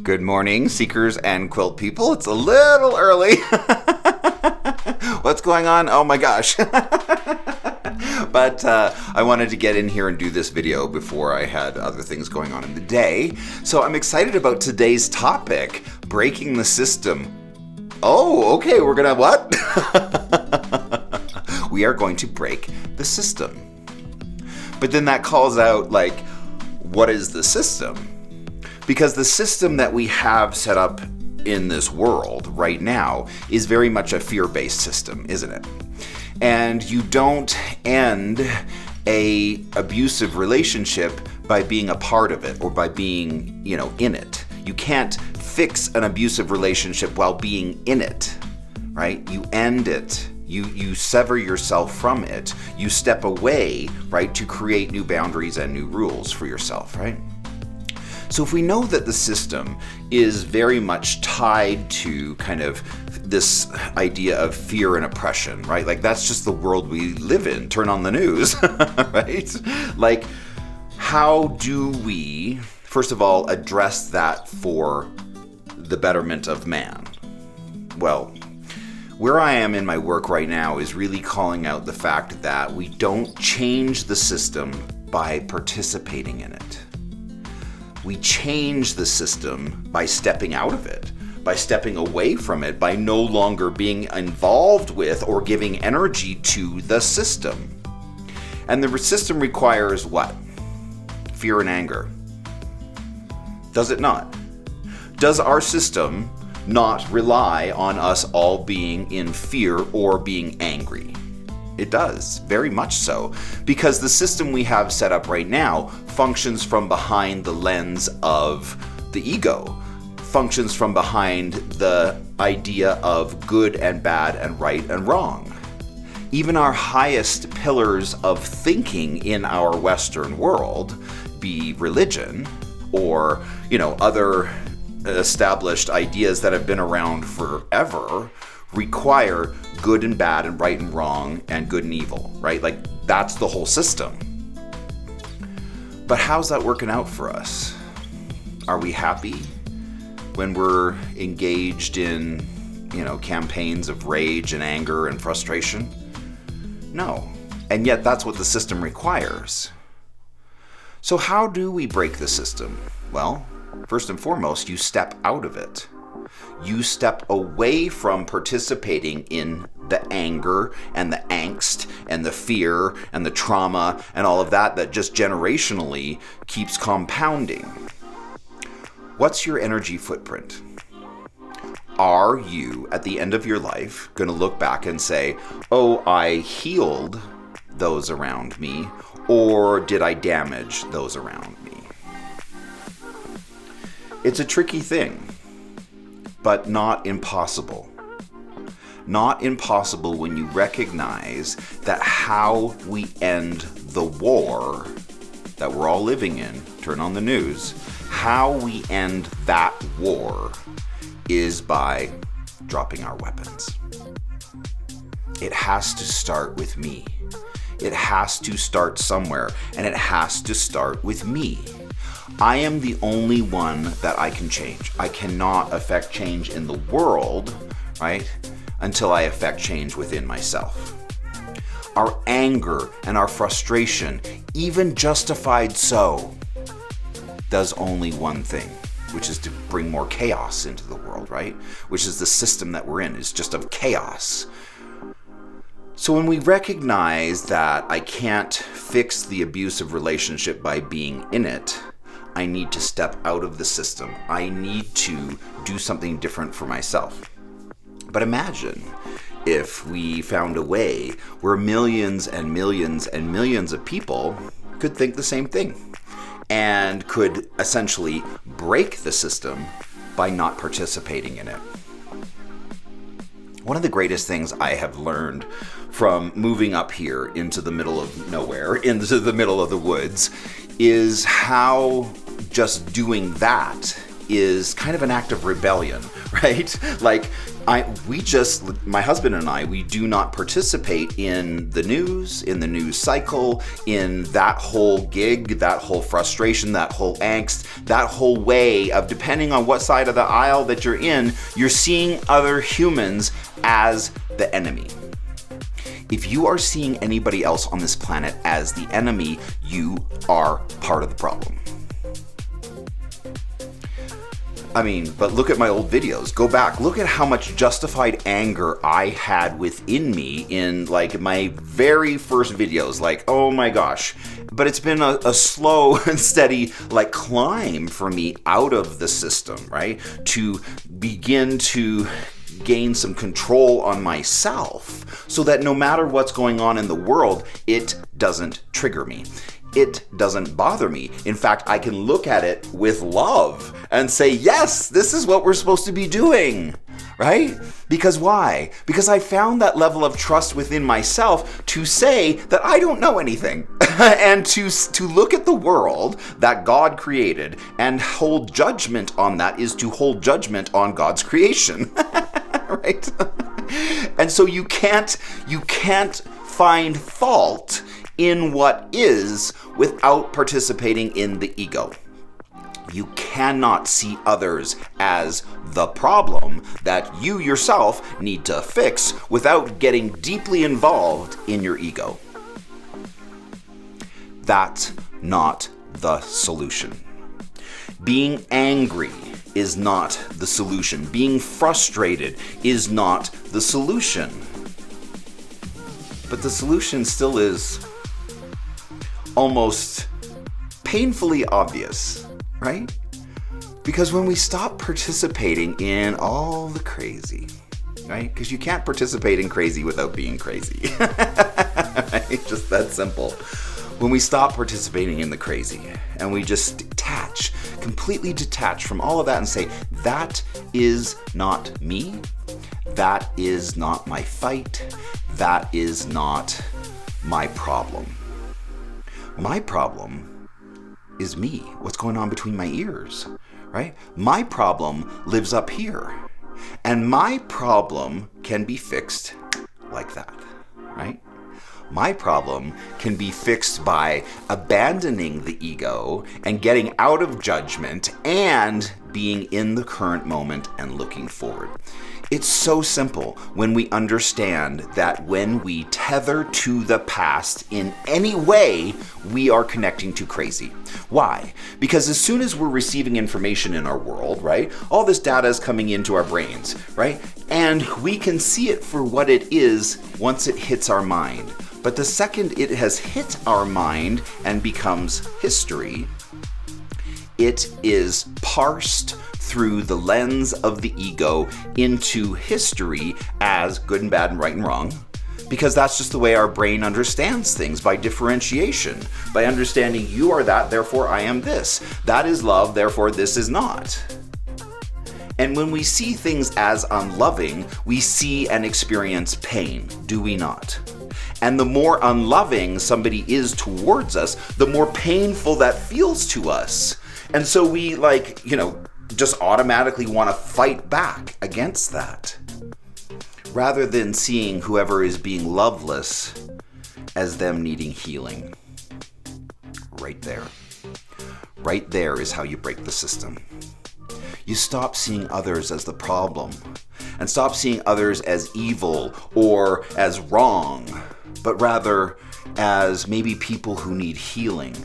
Good morning, seekers and quilt people. It's a little early. What's going on? Oh my gosh. But I wanted to get in here and do this video before I had other things going on in the day. So I'm excited about today's topic, breaking the system. Oh, okay, we're gonna what? We are going to break the system. But then that calls out, like, what is the system? Because the system that we have set up in this world right now is very much a fear-based system, isn't it? And you don't end a abusive relationship by being a part of it or by being, in it. You can't fix an abusive relationship while being in it, right? You end it. You sever yourself from it. You step away, right, to create new boundaries and new rules for yourself, right? So if we know that the system is very much tied to kind of this idea of fear and oppression, right? Like, that's just the world we live in. Turn on the news, right? Like, how do we, first of all, address that for the betterment of man? Well, where I am in my work right now is really calling out the fact that we don't change the system by participating in it. We change the system by stepping out of it, by stepping away from it, by no longer being involved with or giving energy to the system. And the system requires what? Fear and anger. Does it not? Does our system not rely on us all being in fear or being angry? It does, very much so, because the system we have set up right now functions from behind the lens of the ego, functions from behind the idea of good and bad and right and wrong. Even our highest pillars of thinking in our Western world, be religion or, other established ideas that have been around forever, require good and bad and right and wrong and good and evil, right? Like, that's the whole system. But how's that working out for us? Are we happy when we're engaged in, campaigns of rage and anger and frustration? No. And yet that's what the system requires. So how do we break the system? Well, first and foremost, you step out of it. You step away from participating in the anger and the angst and the fear and the trauma and all of that just generationally keeps compounding. What's your energy footprint? Are you, at the end of your life, going to look back and say, oh, I healed those around me, or did I damage those around me? It's a tricky thing, but not impossible. Not impossible when you recognize that how we end the war that we're all living in, turn on the news, how we end that war is by dropping our weapons. It has to start with me. It has to start somewhere, and it has to start with me. I am the only one that I can change. I cannot affect change in the world, right, until I affect change within myself. Our anger and our frustration, even justified so, does only one thing, which is to bring more chaos into the world, right? Which is the system that we're in, is just of chaos. So when we recognize that I can't fix the abusive relationship by being in it, I need to step out of the system. I need to do something different for myself. But imagine if we found a way where millions and millions and millions of people could think the same thing and could essentially break the system by not participating in it. One of the greatest things I have learned from moving up here into the middle of nowhere, into the middle of the woods, is how just doing that is kind of an act of rebellion, right? Like, My husband and I, we do not participate in the news cycle, in that whole gig, that whole frustration, that whole angst, that whole way of, depending on what side of the aisle that you're in, you're seeing other humans as the enemy. If you are seeing anybody else on this planet as the enemy, you are part of the problem. I mean, but look at my old videos. Go back. Look at how much justified anger I had within me in like my very first videos. Like, oh my gosh. But it's been a slow and steady like climb for me out of the system, right? To begin to gain some control on myself so that no matter what's going on in the world, it doesn't trigger me. It doesn't bother me. In fact, I can look at it with love and say, yes, this is what we're supposed to be doing, right? Because why? Because I found that level of trust within myself to say that I don't know anything and to look at the world that God created and hold judgment on that is to hold judgment on God's creation, right? And so you can't find fault in what is without participating in the ego. You cannot see others as the problem that you yourself need to fix without getting deeply involved in your ego. That's not the solution. Being angry is not the solution. Being frustrated is not the solution. But the solution still is almost painfully obvious, right? Because when we stop participating in all the crazy, right? Because you can't participate in crazy without being crazy. Right? Just that simple. When we stop participating in the crazy and we just completely detach from all of that and say, that is not me, that is not my fight, that is not my problem. My problem is me. What's going on between my ears, right? My problem lives up here. And my problem can be fixed like that, right? My problem can be fixed by abandoning the ego and getting out of judgment and being in the current moment and looking forward. It's so simple when we understand that when we tether to the past in any way, we are connecting to crazy. Why? Because as soon as we're receiving information in our world, right, all this data is coming into our brains, right? And we can see it for what it is once it hits our mind. But the second it has hit our mind and becomes history, it is parsed through the lens of the ego into history as good and bad and right and wrong, because that's just the way our brain understands things, by differentiation, by understanding you are that, therefore I am this. That is love, therefore this is not. And when we see things as unloving, we see and experience pain, do we not? And the more unloving somebody is towards us, the more painful that feels to us. And so we just automatically want to fight back against that, rather than seeing whoever is being loveless as them needing healing. Right there. Right there is how you break the system. You stop seeing others as the problem and stop seeing others as evil or as wrong, but rather as maybe people who need healing.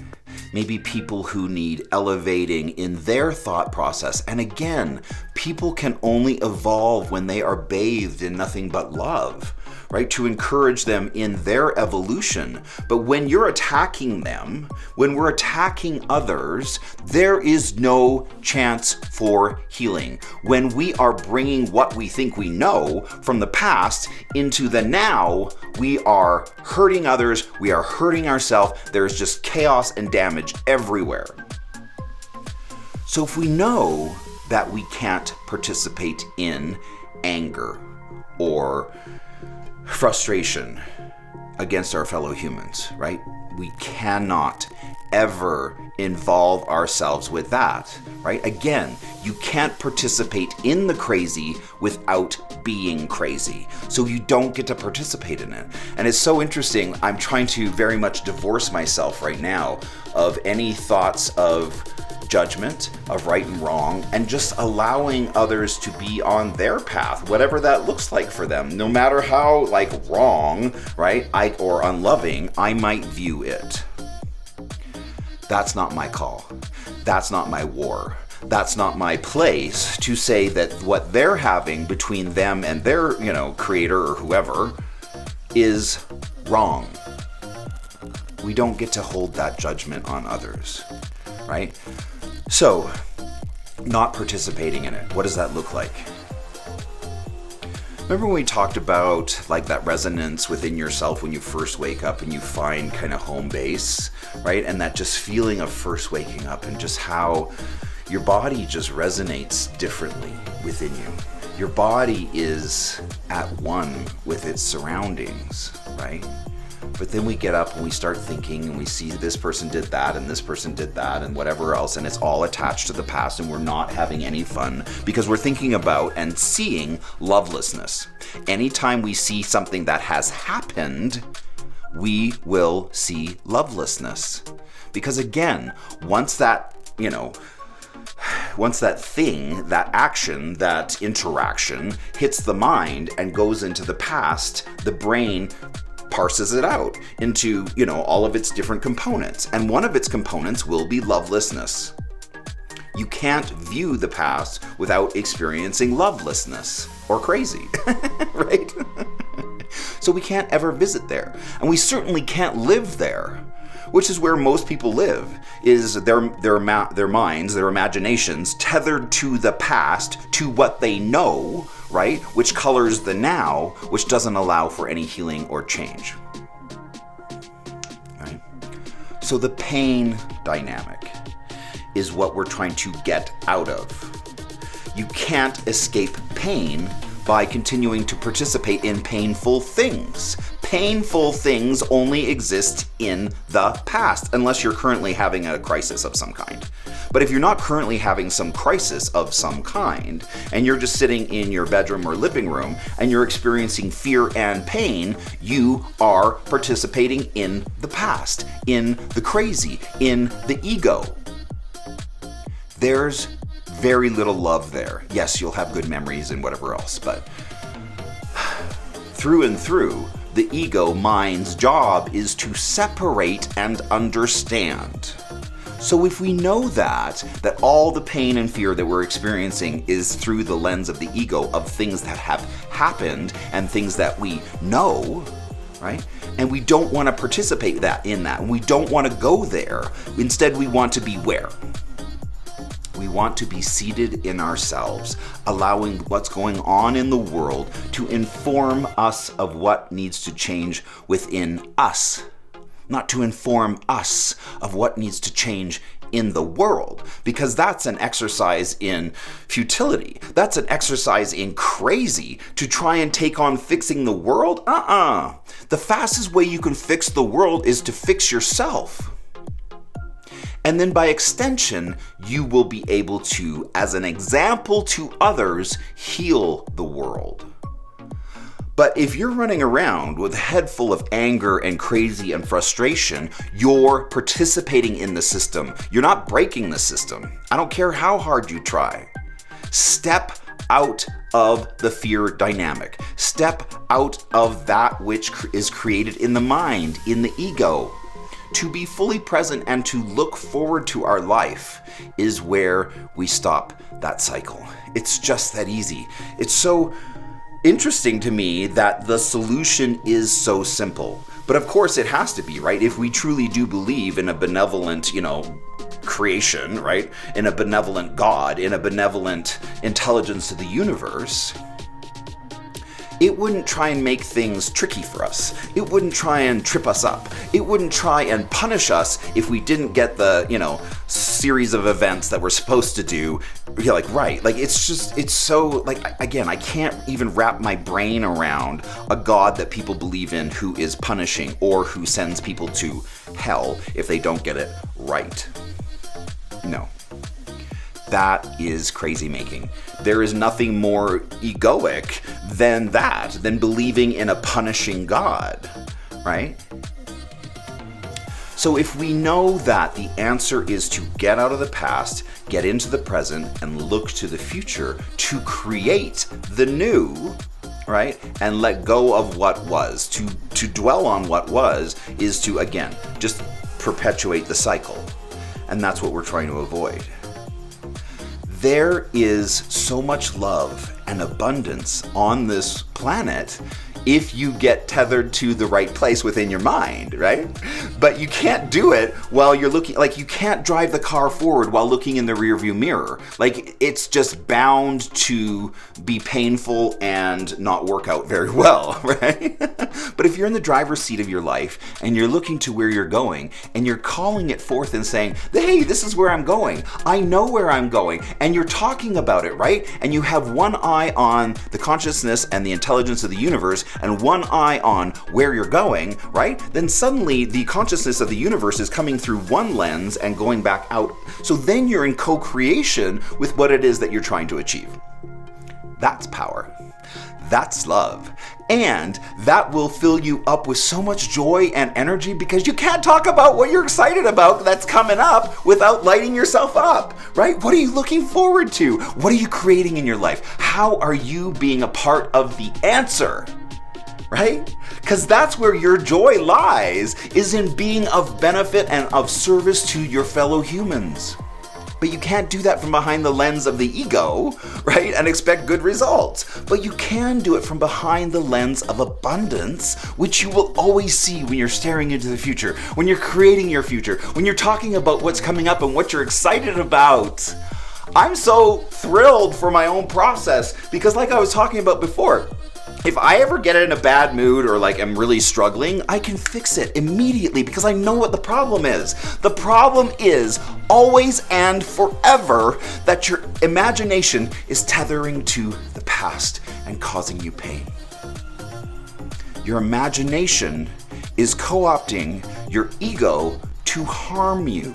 Maybe people who need elevating in their thought process. And again, people can only evolve when they are bathed in nothing but love, right? To encourage them in their evolution. But when you're attacking them, when we're attacking others, there is no chance for healing. When we are bringing what we think we know from the past into the now, we are hurting others, we are hurting ourselves. There's just chaos and damage everywhere. So if we know that we can't participate in anger or frustration against our fellow humans, right? We cannot ever involve ourselves with that, right? Again, you can't participate in the crazy without being crazy. So you don't get to participate in it. And it's so interesting. I'm trying to very much divorce myself right now of any thoughts of judgment, of right and wrong, and just allowing others to be on their path, whatever that looks like for them, no matter how wrong, right, or unloving I might view it. That's not my call. That's not my war. That's not my place to say that what they're having between them and their, creator or whoever is wrong. We don't get to hold that judgment on others, right? So, not participating in it, what does that look like? Remember when we talked about that resonance within yourself when you first wake up and you find kind of home base, right? And that just feeling of first waking up and just how your body just resonates differently within you. Your body is at one with its surroundings, right? But then we get up and we start thinking and we see this person did that and this person did that and whatever else, and it's all attached to the past, and we're not having any fun because we're thinking about and seeing lovelessness. Anytime we see something that has happened, we will see lovelessness. Because again, once that thing, that action, that interaction hits the mind and goes into the past, the brain parses it out into, all of its different components. And one of its components will be lovelessness. You can't view the past without experiencing lovelessness or crazy, right? So we can't ever visit there. And we certainly can't live there, which is where most people live, is their minds, their imaginations tethered to the past, to what they know, right? Which colors the now, which doesn't allow for any healing or change. Right? So the pain dynamic is what we're trying to get out of. You can't escape pain by continuing to participate in painful things. Painful things only exist in the past, unless you're currently having a crisis of some kind. But if you're not currently having some crisis of some kind, and you're just sitting in your bedroom or living room, and you're experiencing fear and pain, you are participating in the past, in the crazy, in the ego. There's very little love there. Yes, you'll have good memories and whatever else, but through and through, the ego mind's job is to separate and understand. So if we know that all the pain and fear that we're experiencing is through the lens of the ego, of things that have happened and things that we know, right? And we don't want to participate in that. And we don't want to go there. Instead, we want to be where? We want to be seated in ourselves, allowing what's going on in the world to inform us of what needs to change within us, not to inform us of what needs to change in the world, because that's an exercise in futility. That's an exercise in crazy to try and take on fixing the world. The fastest way you can fix the world is to fix yourself. And then by extension, you will be able to, as an example to others, heal the world. But if you're running around with a head full of anger and crazy and frustration, you're participating in the system. You're not breaking the system. I don't care how hard you try. Step out of the fear dynamic. Step out of that which is created in the mind, in the ego. To be fully present and to look forward to our life is where we stop that cycle. It's just that easy. It's so interesting to me that the solution is so simple. But of course it has to be, right? If we truly do believe in a benevolent, creation, right? In a benevolent God, in a benevolent intelligence of the universe, it wouldn't try and make things tricky for us. It wouldn't try and trip us up. It wouldn't try and punish us if we didn't get the, series of events that we're supposed to do. You're like, right. Like, it's so, like, again, I can't even wrap my brain around a God that people believe in who is punishing or who sends people to hell if they don't get it right. No. That is crazy making. There is nothing more egoic than that, than believing in a punishing God, right? So if we know that the answer is to get out of the past, get into the present, and look to the future to create the new, right? And let go of what was. To dwell on what was is to, again, just perpetuate the cycle. And that's what we're trying to avoid. There is so much love and abundance on this planet if you get tethered to the right place within your mind, right? But you can't do it while you're looking, like you can't drive the car forward while looking in the rearview mirror. Like it's just bound to be painful and not work out very well, right? But if you're in the driver's seat of your life and you're looking to where you're going and you're calling it forth and saying, hey, this is where I'm going. I know where I'm going. And you're talking about it, right? And you have one eye on the consciousness and the intelligence of the universe and one eye on where you're going, right? Then suddenly the consciousness of the universe is coming through one lens and going back out. So then you're in co-creation with what it is that you're trying to achieve. That's power. That's love. And that will fill you up with so much joy and energy because you can't talk about what you're excited about that's coming up without lighting yourself up, right? What are you looking forward to? What are you creating in your life? How are you being a part of the answer? Right? Because that's where your joy lies, is in being of benefit and of service to your fellow humans. But you can't do that from behind the lens of the ego, right? And expect good results. But you can do it from behind the lens of abundance, which you will always see when you're staring into the future, when you're creating your future, when you're talking about what's coming up and what you're excited about. I'm so thrilled for my own process because like I was talking about before, if I ever get in a bad mood or like I'm really struggling, I can fix it immediately because I know what the problem is. The problem is always and forever that your imagination is tethering to the past and causing you pain. Your imagination is co-opting your ego to harm you.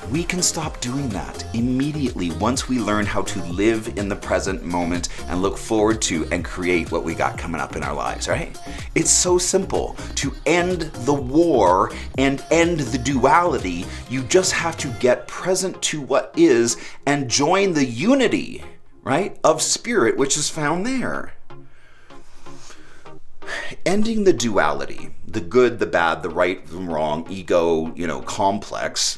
We can stop doing that immediately once we learn how to live in the present moment and look forward to and create what we got coming up in our lives, right? It's so simple. To end the war and end the duality, you just have to get present to what is and join the unity, right, of spirit, which is found there. Ending the duality, the good, the bad, the right, the wrong, ego, complex,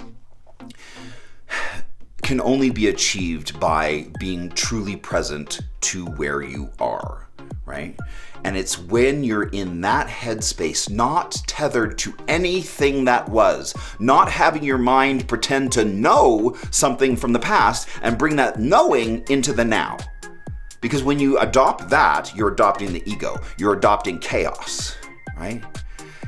can only be achieved by being truly present to where you are, right? And it's when you're in that headspace, not tethered to anything that was, not having your mind pretend to know something from the past and bring that knowing into the now. Because when you adopt that, you're adopting the ego, you're adopting chaos, right?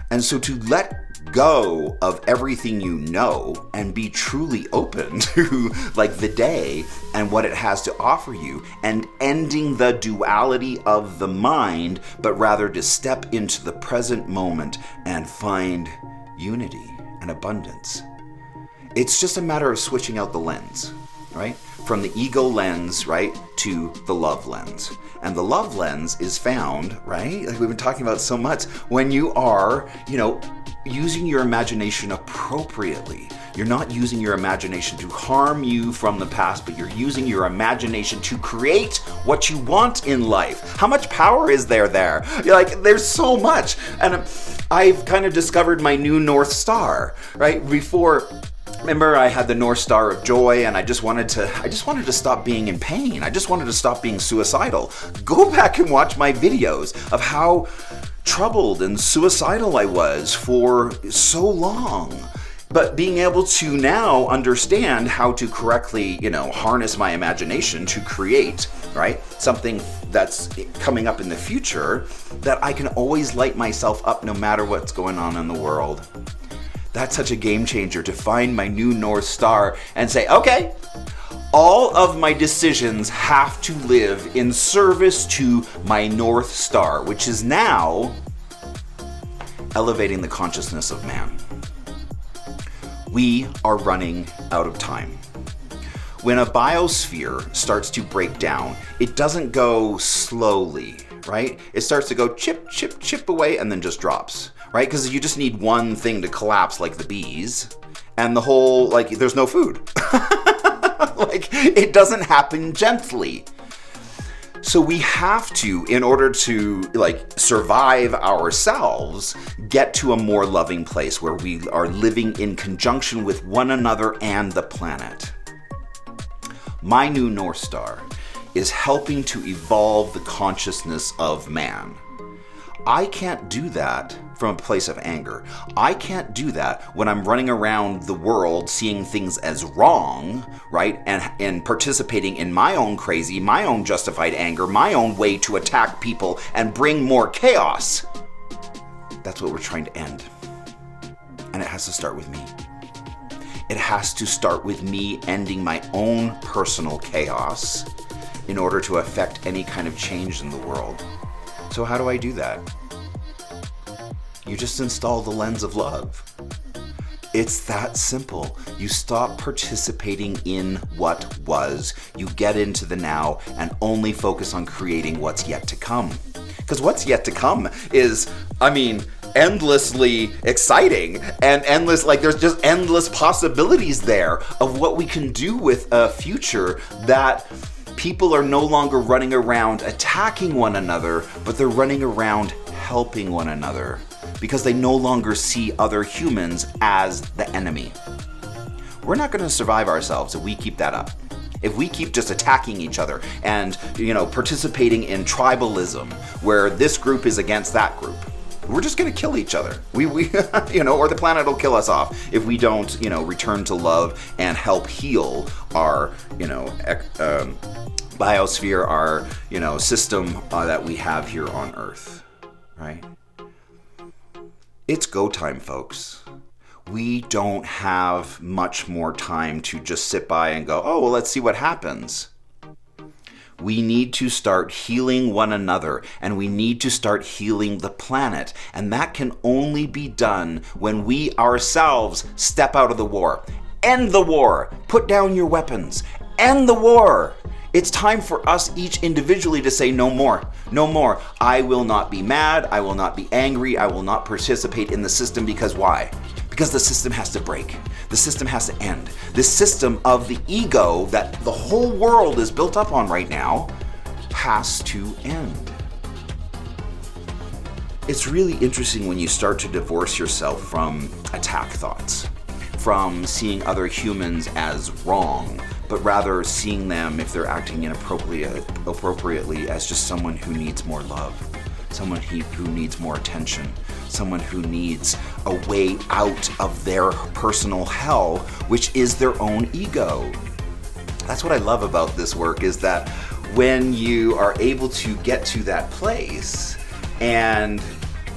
And so to let go of everything you know and be truly open to like the day and what it has to offer you and ending the duality of the mind, but rather to step into the present moment and find unity and abundance. It's just a matter of switching out the lens, right? From the ego lens, right, to the love lens. And the love lens is found, right, like we've been talking about so much, when you are, using your imagination appropriately. You're not using your imagination to harm you from the past, but you're using your imagination to create what you want in life. How much power is there? You're like, there's so much. And I've kind of discovered my new North Star, right? Before, remember I had the North Star of joy and I just wanted to stop being in pain. I just wanted to stop being suicidal. Go back and watch my videos of how troubled and suicidal I was for so long. But being able to now understand how to correctly, harness my imagination to create, right, something that's coming up in the future that I can always light myself up no matter what's going on in the world. That's such a game changer, to find my new North Star and say, okay, all of my decisions have to live in service to my North Star, which is now elevating the consciousness of man. We are running out of time. When a biosphere starts to break down, it doesn't go slowly, right? It starts to go chip, chip, chip away and then just drops, right? Because you just need one thing to collapse, like the bees, and the whole, like, there's no food. Like, it doesn't happen gently. So we have to, in order to, like, survive ourselves, get to a more loving place where we are living in conjunction with one another and the planet. My new North Star is helping to evolve the consciousness of man. I can't do that from a place of anger. I can't do that when I'm running around the world seeing things as wrong, right? And participating in my own crazy, my own justified anger, my own way to attack people and bring more chaos. That's what we're trying to end. And it has to start with me. It has to start with me ending my own personal chaos in order to affect any kind of change in the world. So how do I do that? You just install the lens of love. It's that simple. You stop participating in what was. You get into the now and only focus on creating what's yet to come. Because what's yet to come is, endlessly exciting and endless, like, there's just endless possibilities there of what we can do with a future that people are no longer running around attacking one another, but they're running around helping one another because they no longer see other humans as the enemy. We're not going to survive ourselves if we keep that up. If we keep just attacking each other and, participating in tribalism where this group is against that group, we're just going to kill each other. We or the planet will kill us off if we don't, return to love and help heal our, biosphere, our, system that we have here on Earth, right? It's go time, folks. We don't have much more time to just sit by and go, oh, well, let's see what happens. We need to start healing one another, and we need to start healing the planet. And that can only be done when we ourselves step out of the war. End the war. Put down your weapons. End the war. It's time for us each individually to say no more. No more. I will not be mad. I will not be angry. I will not participate in the system because why? Because the system has to break. The system has to end. This system of the ego that the whole world is built up on right now has to end. It's really interesting when you start to divorce yourself from attack thoughts, from seeing other humans as wrong, but rather seeing them, if they're acting appropriately, as just someone who needs more love, someone who needs more attention, someone who needs a way out of their personal hell, which is their own ego. That's what I love about this work, is that when you are able to get to that place and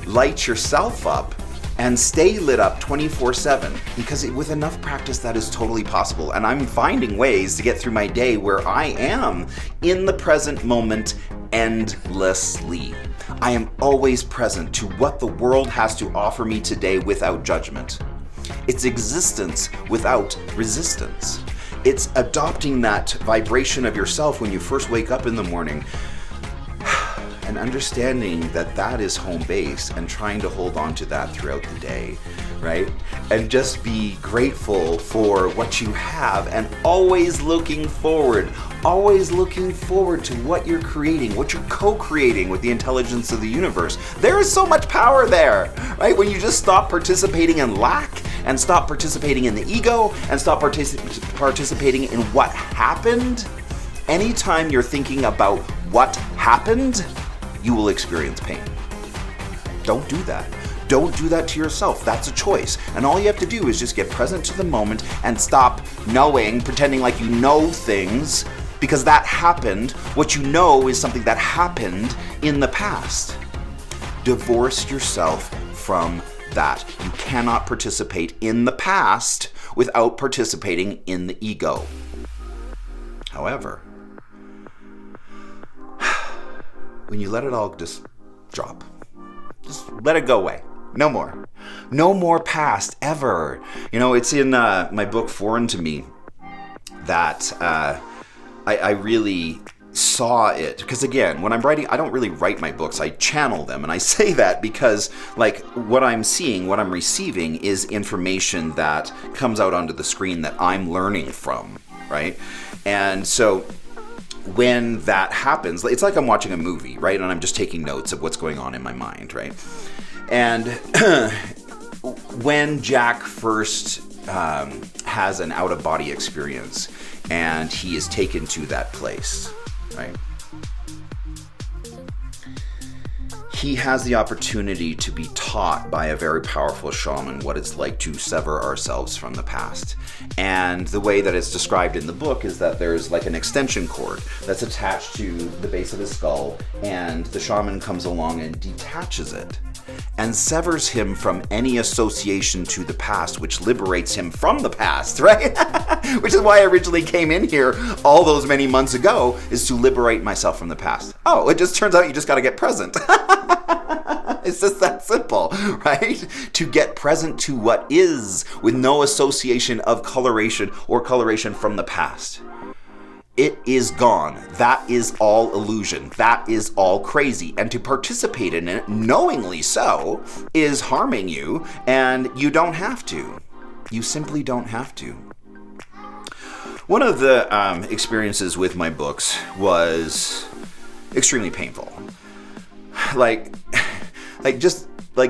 light yourself up and stay lit up 24/7, because with enough practice that is totally possible. And I'm finding ways to get through my day where I am in the present moment endlessly. I am always present to what the world has to offer me today without judgment. It's existence without resistance. It's adopting that vibration of yourself when you first wake up in the morning and understanding that that is home base and trying to hold on to that throughout the day, right? And just be grateful for what you have and always looking forward to what you're creating, what you're co-creating with the intelligence of the universe. There is so much power there, right? When you just stop participating in lack and stop participating in the ego and stop participating in what happened, anytime you're thinking about what happened, you will experience pain. Don't do that. Don't do that to yourself. That's a choice. And all you have to do is just get present to the moment and stop pretending like you know things, because that happened. What you know is something that happened in the past. Divorce yourself from that you cannot participate in the past without participating in the ego. However, when you let it all just drop, just let it go away. No more. No more past, ever. It's in my book, Foreign to Me, that I really saw it. Because again, when I'm writing, I don't really write my books. I channel them. And I say that because, what I'm seeing, what I'm receiving is information that comes out onto the screen that I'm learning from, right? And so when that happens, it's like I'm watching a movie, right? And I'm just taking notes of what's going on in my mind, right? And when Jack first has an out-of-body experience and he is taken to that place, right? He has the opportunity to be taught by a very powerful shaman what it's like to sever ourselves from the past. And the way that it's described in the book is that there's like an extension cord that's attached to the base of his skull, and the shaman comes along and detaches it and severs him from any association to the past, which liberates him from the past, right? Which is why I originally came in here all those many months ago, is to liberate myself from the past. Oh, it just turns out you just got to get present. It's just that simple, right? To get present to what is, with no association of coloration or coloration from the past. It is gone. That is all illusion. That is all crazy. And to participate in it, knowingly so, is harming you, and you don't have to. You simply don't have to. One of the experiences with my books was extremely painful. Like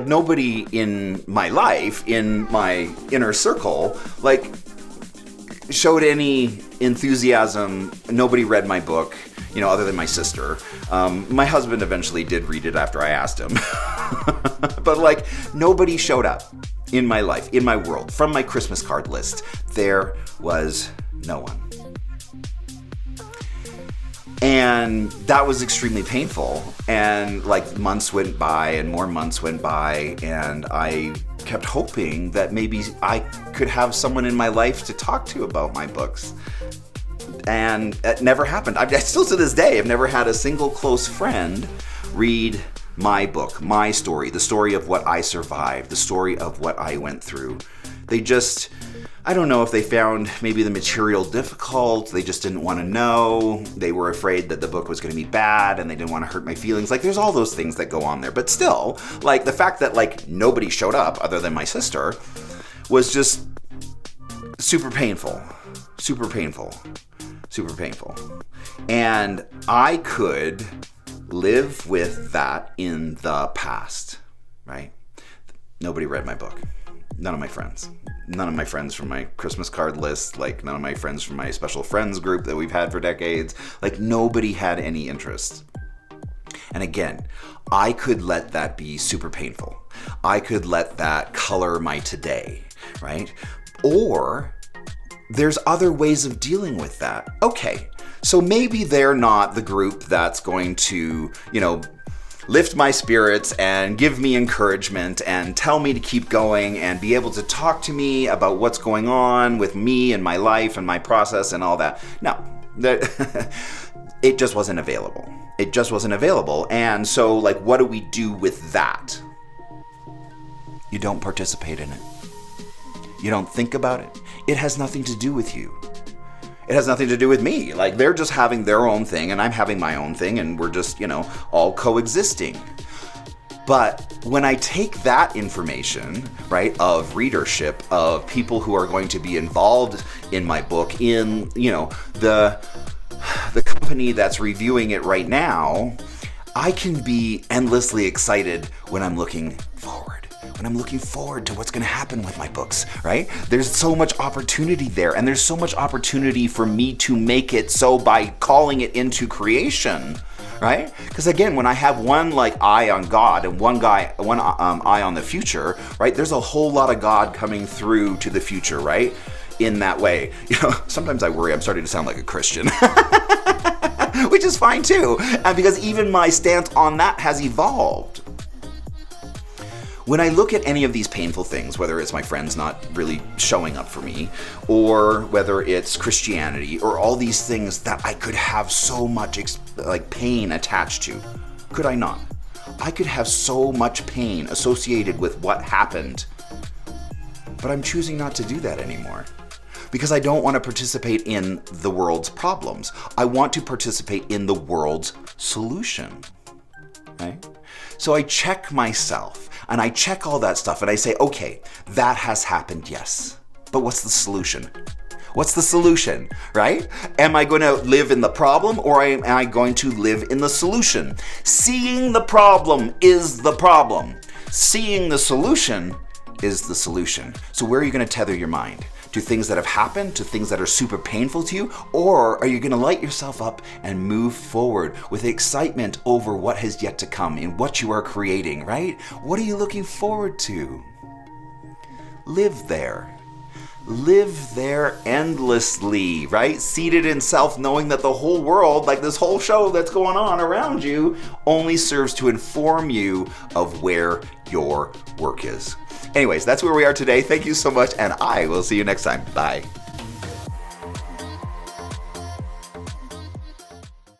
nobody in my life, in my inner circle, showed any enthusiasm. Nobody read my book, other than my sister. My husband eventually did read it after I asked him. But nobody showed up in my life, in my world. From my Christmas card list, there was no one. And that was extremely painful. And months went by and more months went by, and I kept hoping that maybe I could have someone in my life to talk to about my books. And it never happened. I still to this day have never had a single close friend read my book, my story, the story of what I survived, the story of what I went through. They just, I don't know if they found maybe the material difficult, they just didn't want to know, they were afraid that the book was going to be bad and they didn't want to hurt my feelings. There's all those things that go on there. But still, the fact that nobody showed up other than my sister was just super painful. Super painful. Super painful. And I could live with that in the past, right? Nobody read my book. None of my friends. None of my friends from my Christmas card list, none of my friends from my special friends group that we've had for decades. Nobody had any interest. And again, I could let that be super painful. I could let that color my today, right? Or there's other ways of dealing with that. Okay, so maybe they're not the group that's going to, lift my spirits and give me encouragement and tell me to keep going and be able to talk to me about what's going on with me and my life and my process and all that. No, it just wasn't available. It just wasn't available. And so, what do we do with that? You don't participate in it. You don't think about it. It has nothing to do with you. It has nothing to do with me. They're just having their own thing and I'm having my own thing, and we're just, all coexisting. But when I take that information, right, of readership, of people who are going to be involved in my book, in, the company that's reviewing it right now, I can be endlessly excited when I'm looking forward. When I'm looking forward to what's going to happen with my books, right? There's so much opportunity there, and there's so much opportunity for me to make it so by calling it into creation, right? Because again, when I have one eye on God and one eye on the future, right? There's a whole lot of God coming through to the future, right? In that way, sometimes I worry I'm starting to sound like a Christian. Which is fine too, because even my stance on that has evolved. When I look at any of these painful things, whether it's my friends not really showing up for me, or whether it's Christianity, or all these things that I could have so much pain attached to, could I not? I could have so much pain associated with what happened, but I'm choosing not to do that anymore. Because I don't want to participate in the world's problems. I want to participate in the world's solution. Right? So I check myself and I check all that stuff and I say, okay, that has happened, yes. But what's the solution? What's the solution, right? Am I going to live in the problem or am I going to live in the solution? Seeing the problem is the problem. Seeing the solution is the solution. So where are you going to tether your mind? To things that have happened, to things that are super painful to you, or are you going to light yourself up and move forward with excitement over what has yet to come in what you are creating, right? What are you looking forward to? Live there. Live there endlessly, right? Seated in self, knowing that the whole world, like this whole show that's going on around you, only serves to inform you of where your work is. Anyways, that's where we are today. Thank you so much, and I will see you next time. Bye.